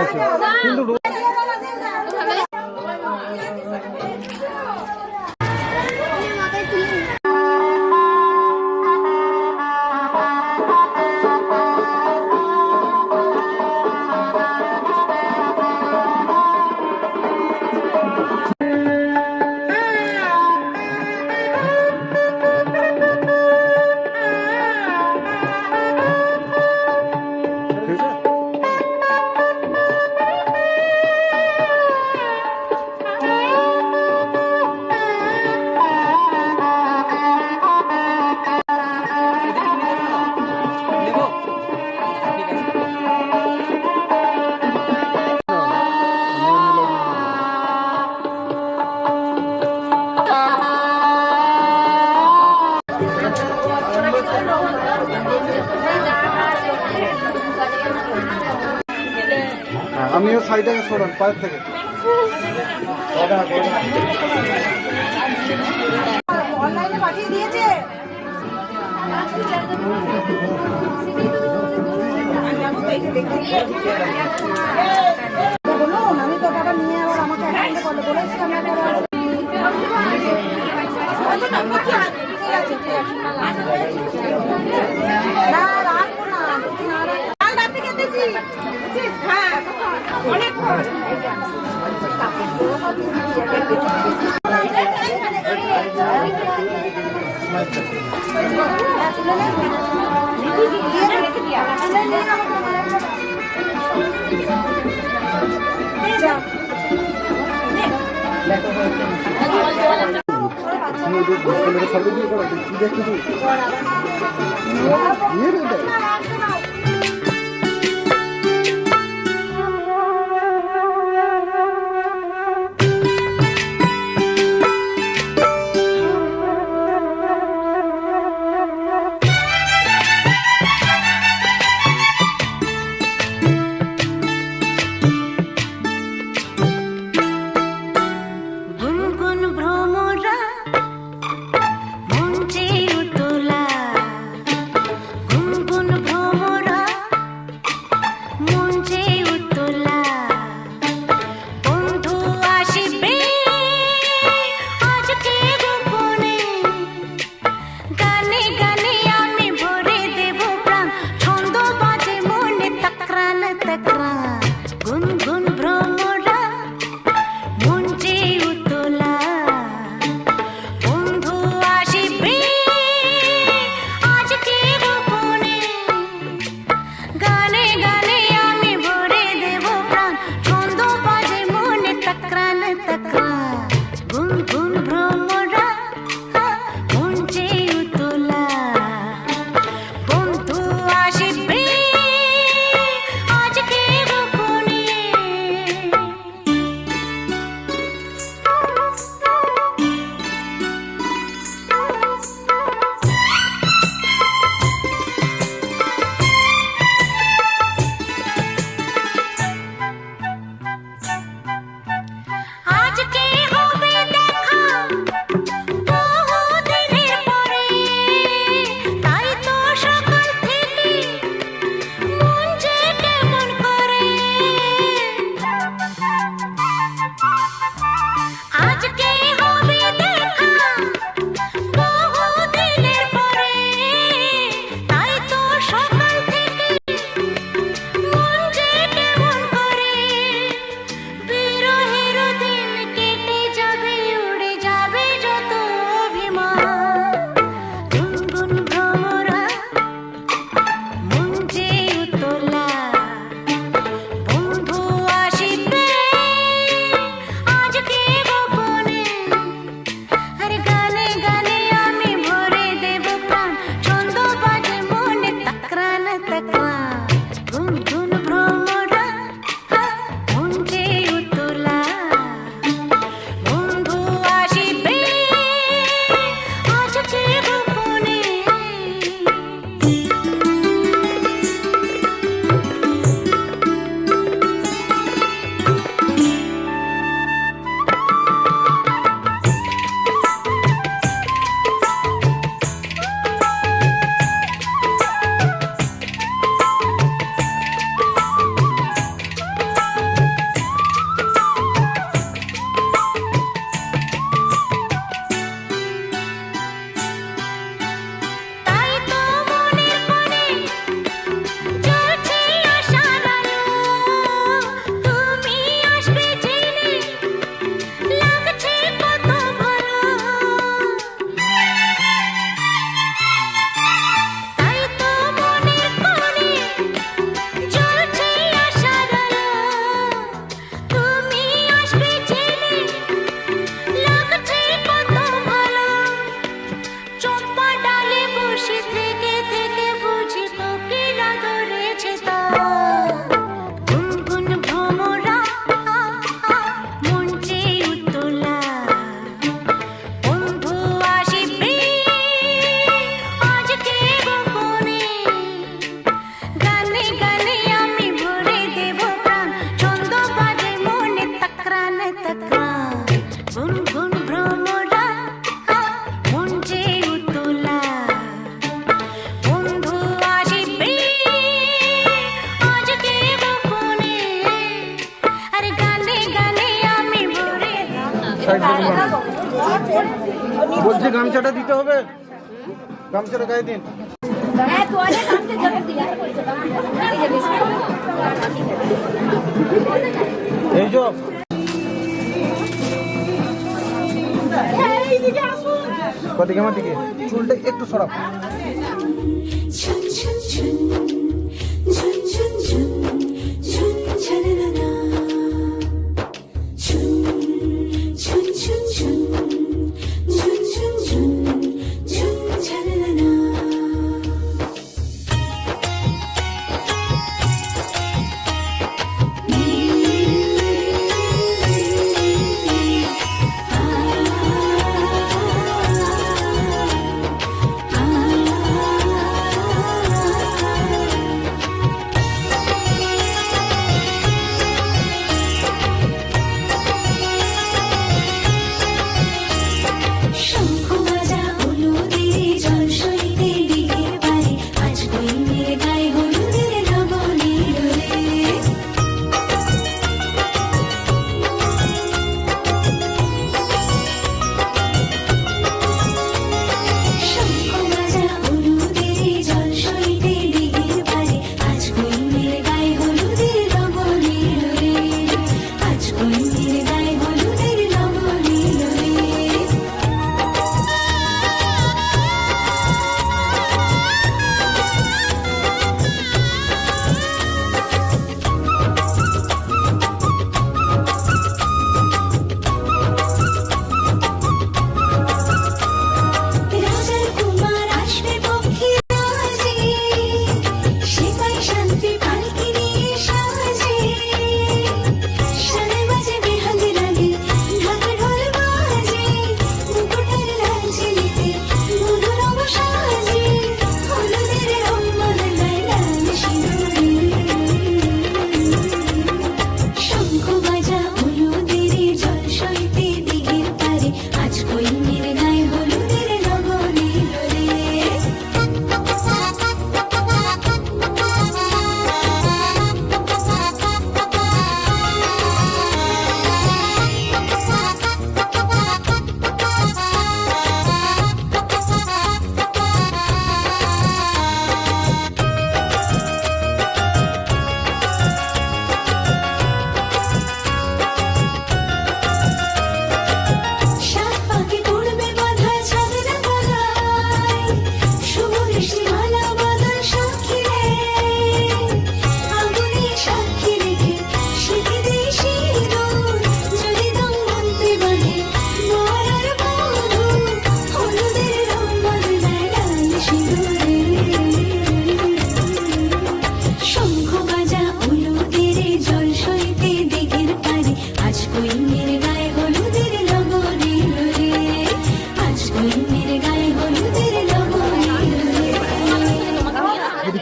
আছে কিন্তু আমিও সাইডে সরান পায়ের থেকে অনলাইনে পাঠিয়ে দিয়েছে। বলুন আমি তো টাকা নিয়ে আবার আমাকে অ্যাকাউন্টে করলে বলেছিলাম না রাখবো না কাল রাতে কেটেছি। হ্যাঁ অনেক গুনগুন ভ্রমরা সাইড বলছি গামছাটা দিতে হবে, গামছাটা গায়ে দিন। এই যে কদিকে আমার দিকে চুলটা একটু সরাব।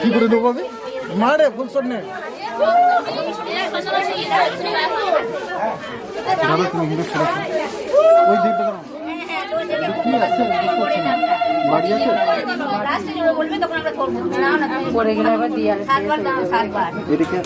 কি করে দেবো আমি মারে ফুল শট নে দাদা তুমি হিরো খেলেছো ওই দিকটা দাও কি আছে বাড়ি আছে বলবে তখন আমরা ধরবো না না পড়ে গেলে আবার দিয়ালে সাতবার এদিকে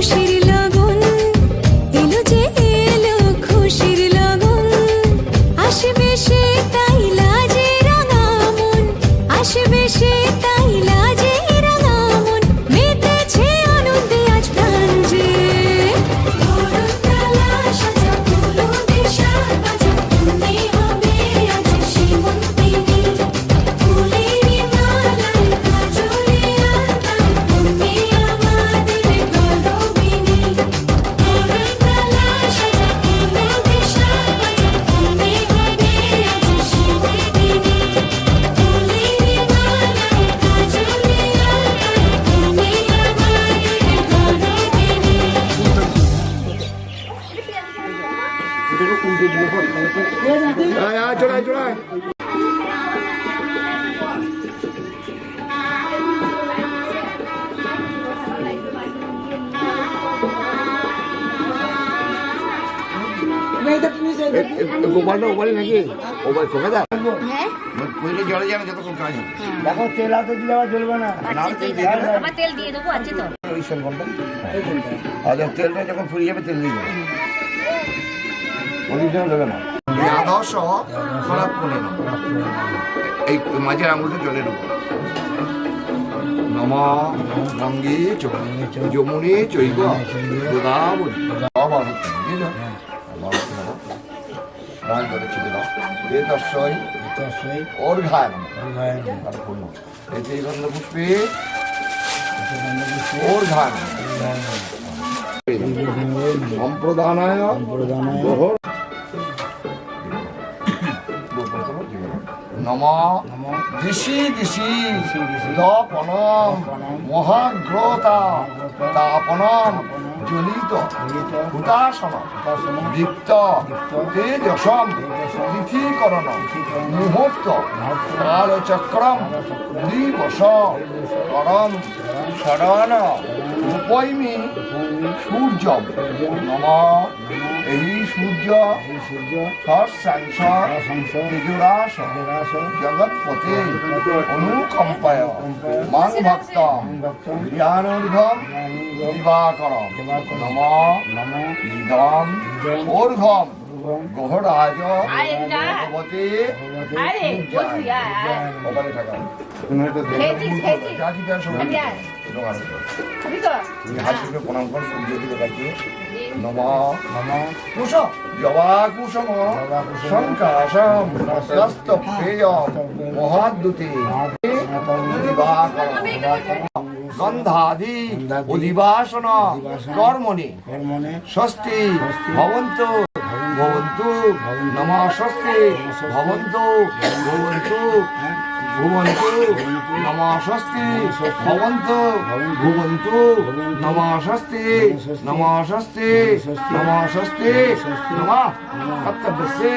খুশির লগন এলো যে এলো খুশির লগন আসবে সে তাই লাজে রাঙা মন আসবে সে তাই লাজে রাঙা মন মেতেছে আনন্দে আজ প্রাণ যে ধরুনতলা সাজা ফুলো দেশা বাজা তুমি হবে আজ সীমন্তিনী ফুলেরি মালায় কাজলে আলতা তুমি আমাদের গলবিনী ধরুনতলা সাজা ফুলো দেশা বাজা তুমি হবে আজ সীমন্তিনী ফুলেরি মালায় কাজলে আলতা তুমি আমাদের গলবিনী গোপালটা ওপারে নাকি ওপারে চোখে দেখ পইলে জলে যাবে যতক্ষণ কাজ হবে দেখো তেল হাতে দিলে আবার জ্বলবে না আবার তেল দিয়ে দেবো আছে তো ওই সলকমটা আর তেলটা যখন ফুরিয়ে যাবে তেল দিয়ে দেবে ওদিকটাও দেবে না এই আদর্শ খারাপ করে না এই মাঝের আঙুলটা জলে ঢুকো নম গঙ্গে যমুনে চৈব গোদাবরী আবার প্রাণ জলে ছেড়ে দাও এ তস্যই অর্ঘায় আর পূর্ণ এতে গন্ধ পুষ্পে অর্ঘায় সম্প্রদানায় নম দিশি দিশি দপনম মহাগ্রতা তাপনম জ্বলিত হুতাসন দীপ্ত তেজসম তিথিকরণ মুহূর্ত কালচক্রম দিবস করম শরণ উপৈমি সূর্য নম এই সূর্য সৎসাংস তেজুরাস জগৎপতে অনুকম্পায় মাং ভক্ত জ্ঞানোর্ঘম দিবাকরম নম ইদম ওর্ঘম গহরাজ ভগবতে ওখানে থাকা হাসিকে প্রণাম কর সূর্য দিকে তাকিয়ে নম কুশ জবা কুসুম শঙ্কাশম কস্তপেয় মহাদ্যুতি দিবাকর গন্ধাদি অধিবাসন কর্মণি স্বস্তি ভবন্তু ভবন্তু নম স্বস্তি ভবন্তু ভবন্তু ভুবন্তু নম স্বস্তি ভবন্তু ভুবন্তু নম স্বস্তি নম স্বস্তি নম স্বস্তি নম কর্তব্যস্যে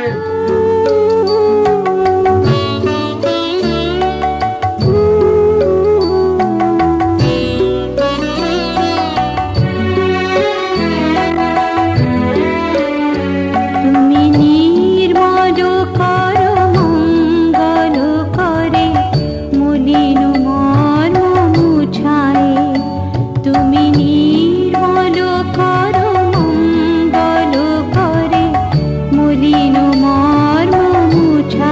মলিন মর্ম মুছা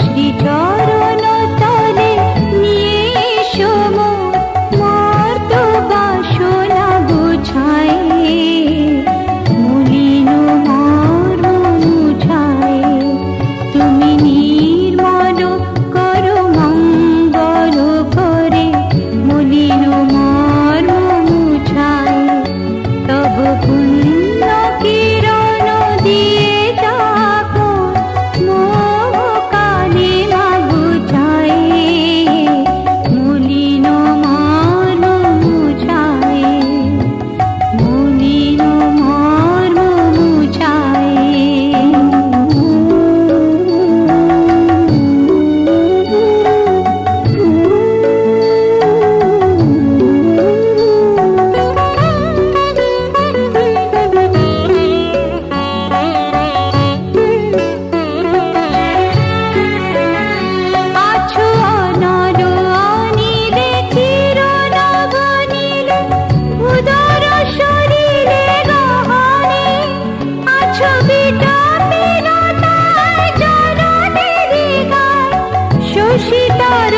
শ্রী চরণ তলে নিয়ে এসো মোর মর্ত বাসনা গুছায় মলিন মর্ম মুছায় তুমি নির্মল করো মঙ্গল করে মলিন মর্ম মুছায় তব পুণ্য কিরণ দিয়ে যাকো মোহ কালে মাগুছায় মলিন মর্ম মুছায় মলিন মর্ম আছো অনর অনিলে চির নবনীলে উদর শরীরে গহনে আছো বিটপিনতায় জননীর গায় শশীতর